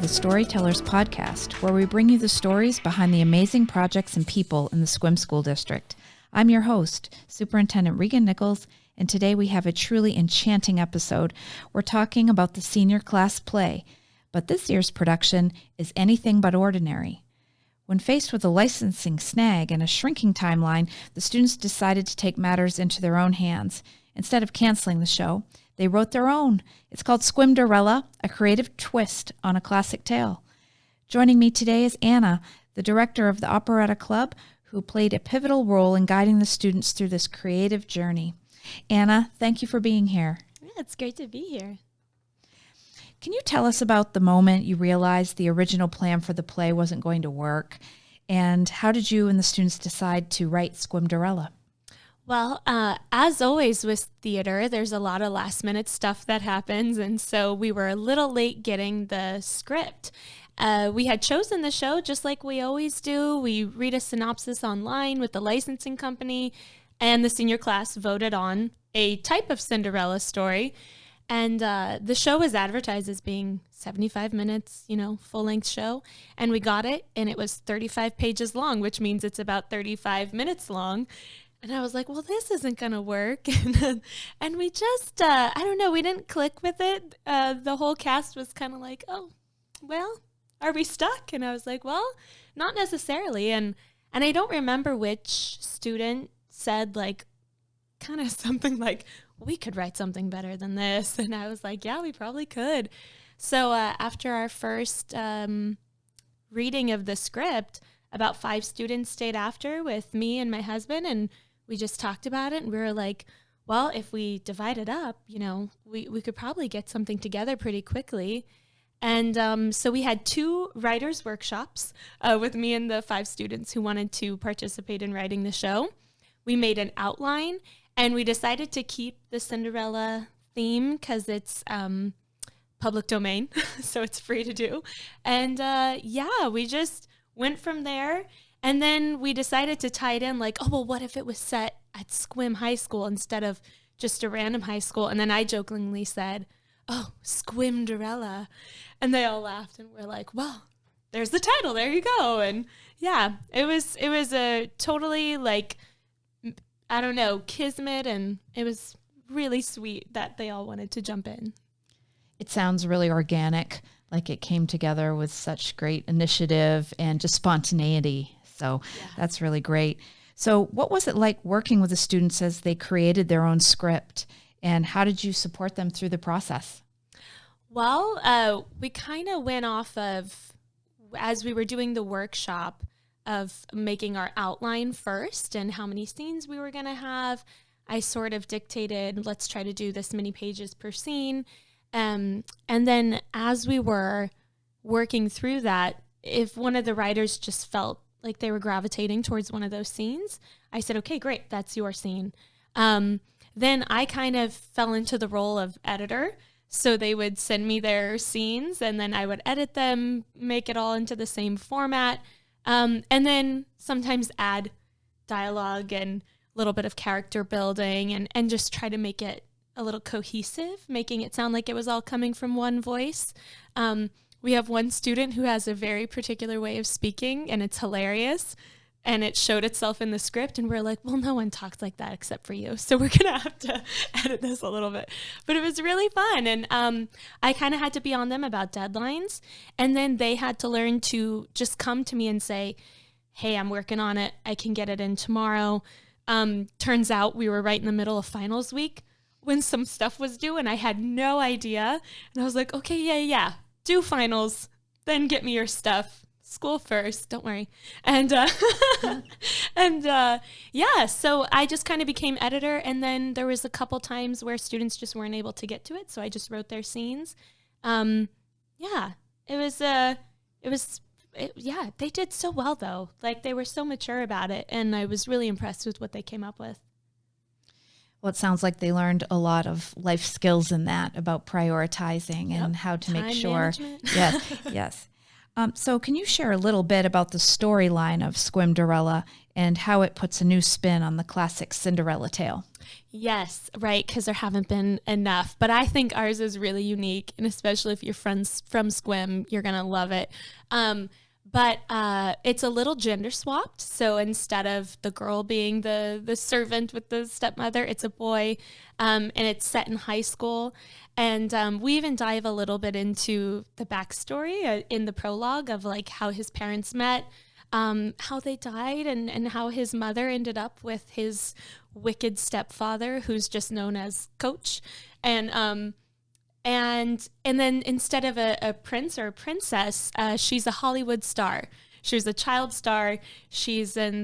Storytellers Podcast, where we bring you the stories behind the amazing projects and people in the Sequim School District. I'm your host, Superintendent Regan Nichols, and today we have a truly enchanting episode. We're talking about the senior class play, but this year's production is anything but ordinary. When faced with a licensing snag and a shrinking timeline, the students decided to take matters into their own hands. Instead of canceling the show, they wrote their own. It's called Sequimderella, a creative twist on a classic tale. Joining me today is Anna, the director of the Operetta Club, who played a pivotal role in guiding the students through this creative journey. Anna, thank you for being here. Yeah, it's great to be here. Can you tell us about the moment you realized the original plan for the play wasn't going to work? And how did you and the students decide to write Sequimderella? Well, as always with theater, there's a lot of last minute stuff that happens. And so we were a little late getting the script. We had chosen the show just like we always do. We read a synopsis online with the licensing company, and the senior class voted on a type of Cinderella story. And the show was advertised as being 75 minutes, full-length show. And we got it, and it was 35 pages long, which means it's about 35 minutes long. And I was like, well, this isn't going to work. And we just, I don't know, we didn't click with it. The whole cast was kind of like, oh, well, are we stuck? And I was like, well, not necessarily. And I don't remember which student said kind of something like, we could write something better than this. And I was like, yeah, we probably could. So after our first reading of the script, about 5 students stayed after with me and my husband, and we just talked about it. And we were like, well, if we divide it up, we could probably get something together pretty quickly. And so we had 2 writers' workshops with me and the 5 students who wanted to participate in writing the show. We made an outline, and we decided to keep the Cinderella theme because it's public domain, so it's free to do. And we just went from there. And then we decided to tie it in what if it was set at Sequim High School instead of just a random high school? And then I jokingly said, oh, Sequimderella. And they all laughed, and we're like, well, there's the title. There you go. And yeah, it was a totally kismet, and it was really sweet that they all wanted to jump in. It sounds really organic, like it came together with such great initiative and just spontaneity. So That's really great. So what was it like working with the students as they created their own script, and how did you support them through the process? Well, we kind of went off of, as we were doing the workshop, of making our outline first and how many scenes we were going to have. I sort of dictated, let's try to do this many pages per scene. And then as we were working through that, if one of the writers just felt like they were gravitating towards one of those scenes, I said, okay, great, that's your scene. Then I kind of fell into the role of editor. So they would send me their scenes, and then I would edit them, make it all into the same format, and then sometimes add dialogue and a little bit of character building and just try to make it a little cohesive, making it sound like it was all coming from one voice. We have one student who has a very particular way of speaking, and it's hilarious. And it showed itself in the script, and we're like, well, no one talks like that except for you. So we're going to have to edit this a little bit. But it was really fun. And I kind of had to be on them about deadlines. And then they had to learn to just come to me and say, hey, I'm working on it. I can get it in tomorrow. Turns out we were right in the middle of finals week when some stuff was due, and I had no idea. And I was like, okay, yeah, do finals, then get me your stuff. School first, don't worry. And so I just kind of became editor, and then there was a couple times where students just weren't able to get to it, so I just wrote their scenes. They did so well though. They were so mature about it, and I was really impressed with what they came up with. Well, it sounds like they learned a lot of life skills in that about prioritizing and how to make sure. Management. Yes. So can you share a little bit about the storyline of Sequimderella and how it puts a new spin on the classic Cinderella tale? Yes, right, because there haven't been enough. But I think ours is really unique, and especially if you're friends from Sequim, you're going to love it. But it's a little gender swapped. So instead of the girl being the servant with the stepmother, it's a boy, and it's set in high school. And we even dive a little bit into the backstory in the prologue of like how his parents met, how they died, and how his mother ended up with his wicked stepfather, who's just known as Coach. And then instead of a prince or a princess, she's a Hollywood star. She was a child star. She's got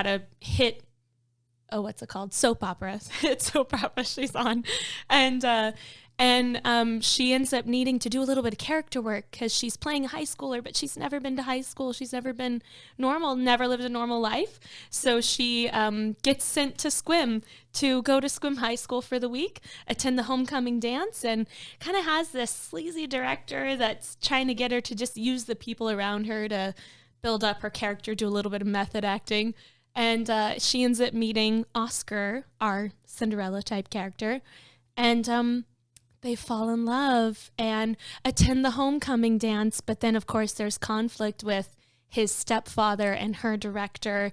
a hit. Oh, what's it called? Soap opera. It's soap opera she's on. And she ends up needing to do a little bit of character work because she's playing a high schooler, but she's never been to high school. She's never been normal, never lived a normal life. So she gets sent to Sequim to go to Sequim High School for the week, attend the homecoming dance, and kind of has this sleazy director that's trying to get her to just use the people around her to build up her character, do a little bit of method acting. And she ends up meeting Oscar, our Cinderella type character, and they fall in love and attend the homecoming dance. But then, of course, there's conflict with his stepfather and her director.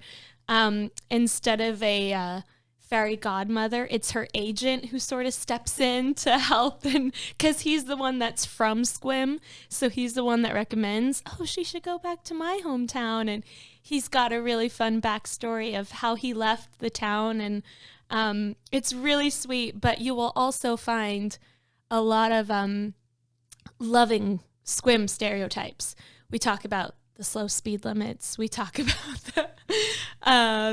Instead of a fairy godmother, it's her agent who sort of steps in to help, and because he's the one that's from Sequim, so he's the one that recommends, oh, she should go back to my hometown. And he's got a really fun backstory of how he left the town, and it's really sweet. But you will also find a lot of loving Sequim stereotypes. We talk about the slow speed limits. We talk about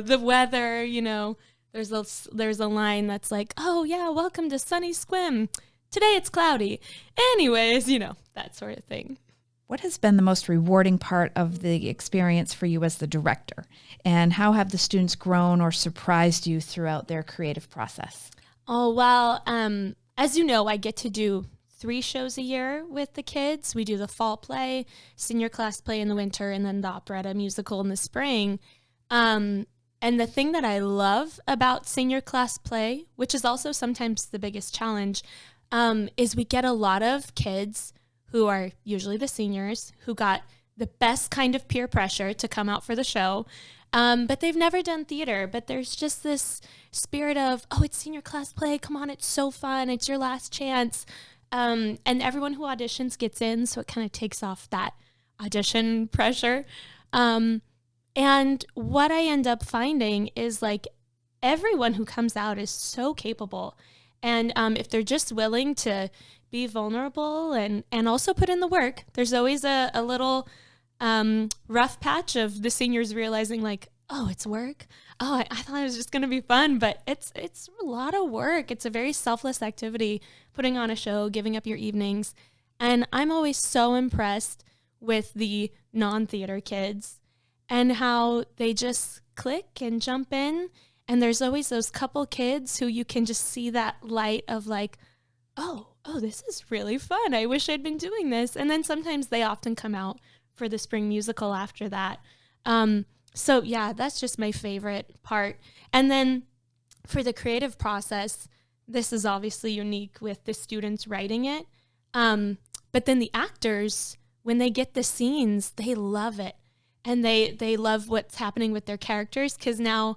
the weather. You know, there's a line that's like, "Oh yeah, welcome to sunny Sequim. Today it's cloudy." Anyways, you know, that sort of thing. What has been the most rewarding part of the experience for you as the director? And how have the students grown or surprised you throughout their creative process? Oh, well, as you know, I get to do 3 shows a year with the kids. We do the fall play, senior class play in the winter, and then the operetta musical in the spring. And the thing that I love about senior class play, which is also sometimes the biggest challenge, is we get a lot of kids who are usually the seniors who got the best kind of peer pressure to come out for the show. But they've never done theater, but there's just this spirit of, oh, it's senior class play. Come on, it's so fun. It's your last chance. And everyone who auditions gets in, so it kind of takes off that audition pressure. And what I end up finding is like everyone who comes out is so capable. And if they're just willing to be vulnerable and also put in the work, there's always a little rough patch of the seniors realizing like, oh, it's work. Oh, I thought it was just going to be fun, but it's a lot of work. It's a very selfless activity, putting on a show, giving up your evenings. And I'm always so impressed with the non-theater kids and how they just click and jump in. And there's always those couple kids who you can just see that light of like, oh, this is really fun. I wish I'd been doing this. And then sometimes they often come out for the spring musical after that. So yeah, that's just my favorite part. And then for the creative process, this is obviously unique with the students writing it. But then the actors, when they get the scenes, they love it. And they love what's happening with their characters, because now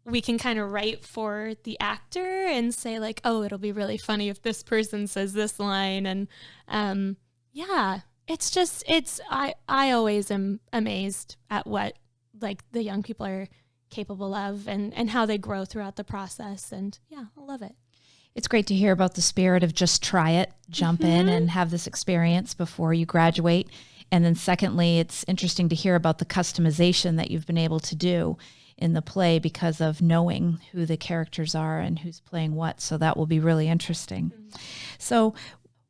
we can kind of write for the actor and say like, oh, it'll be really funny if this person says this line. And yeah, it's just, I always am amazed at what like the young people are capable of and how they grow throughout the process. And yeah, I love it. It's great to hear about the spirit of just try it, jump in and have this experience before you graduate. And then secondly, it's interesting to hear about the customization that you've been able to do in the play because of knowing who the characters are and who's playing what. So that will be really interesting. Mm-hmm. So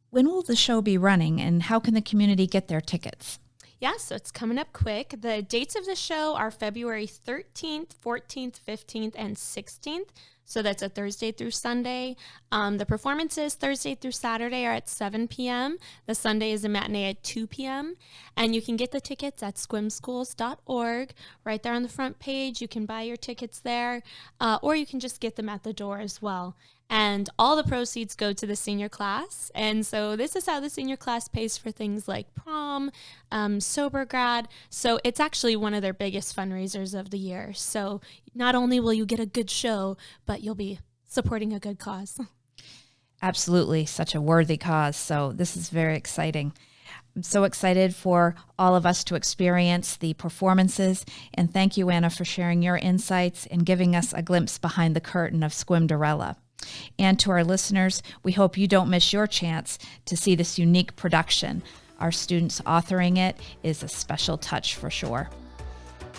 when will the show be running and how can the community get their tickets? Yeah, so it's coming up quick. The dates of the show are February 13th, 14th, 15th, and 16th. So that's a Thursday through Sunday. The performances Thursday through Saturday are at 7 p.m. The Sunday is a matinee at 2 p.m. And you can get the tickets at squimschools.org. Right there on the front page, you can buy your tickets there, or you can just get them at the door as well. And all the proceeds go to the senior class. And so this is how the senior class pays for things like prom, sober grad. So it's actually one of their biggest fundraisers of the year. So not only will you get a good show, but you'll be supporting a good cause. Absolutely. Such a worthy cause. So this is very exciting. I'm so excited for all of us to experience the performances. And thank you, Anna, for sharing your insights and giving us a glimpse behind the curtain of Sequimderella. And to our listeners, we hope you don't miss your chance to see this unique production. Our students authoring it is a special touch for sure.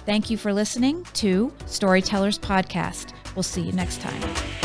Thank you for listening to Storytellers Podcast. We'll see you next time.